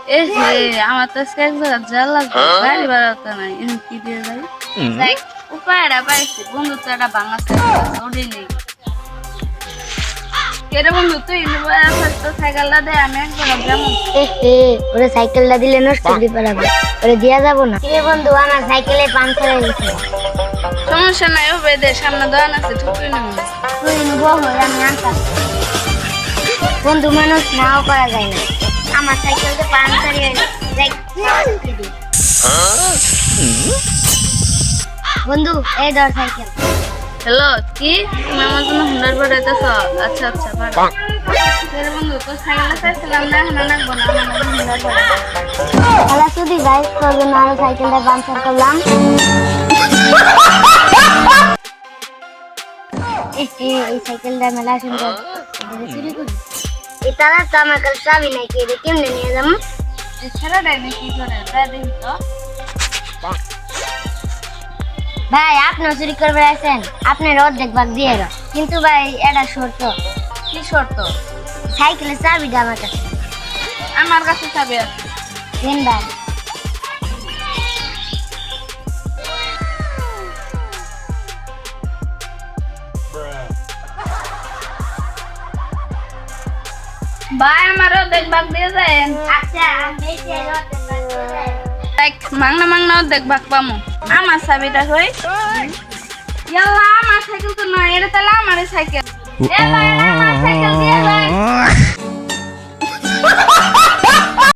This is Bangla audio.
এ হে আমার তো আজকে এক জায়গায় যা লাগবে গাড়ি ভাড়া তো নাই কি দিয়ে যাই যাই উপায়টা পাইছি বন্ধু তো একটা ভাঙা ওটাই নেই কেরে বন্ধু তুই সাইকেলটা দে আমি একবার যেমন ওরে সাইকেলটা দিলে নষ্ট করে পারবে ওরে দিয়া যাব না কে বন্ধু আমার সাইকেলে পাংচার হয়ে গেছে সমস্যা নাই ও বেদে সামনে দোকান আছে ঠুকুই নেব তুই নিব আমি আনতাম বন্ধু মানুষ নাও করা যায় না আমার সাইকেলতে পাংচার হয়ে গেছে বন্ধু এই ধর সাইকেল হ্যালো কি তুমি আমার জন্য হুন্ডার বাড়াইতেছ আচ্ছা আচ্ছা বাড়া কেরে বন্ধু তো সাইকেলটা চাইছিলাম না এখন রাখবো না আমার হুন্ডার বাড়া তাহলে শুধু গাইড করবে না আর সাইকেলটা পাংচার করলাম এই সাইকেলটা মেলা সুন্দর চুরি করি এই তারা তো আমার কাছে চাবি নাই কে কেমনে নিয়ে যাবো এই ছেলেটাই নাকি করে তাই দেখি তো ভাই আপনি চুরি করবে আছেন আপনার অর্ধেক ভাগ দিয়ে দাও কিন্তু ভাই এটা শর্ত কি শর্ত সাইকেলের চাবিটা আমার কাছে আমার কাছে চাবি আছে দেন ভাই ভাই আমারও দেখভাগ দিয়ে যান আচ্ছা আমি সেই অর্ধেক ভাগ দিয়ে দেন। দেখ মাংনা দেখভাগ পামু আমার চাবিটা কই ইয়াল্লা আমার সাইকেল তো নয় এটা তাহলে আমার সাইকেল এ ভাই আমার সাইকেল দিয়ে যান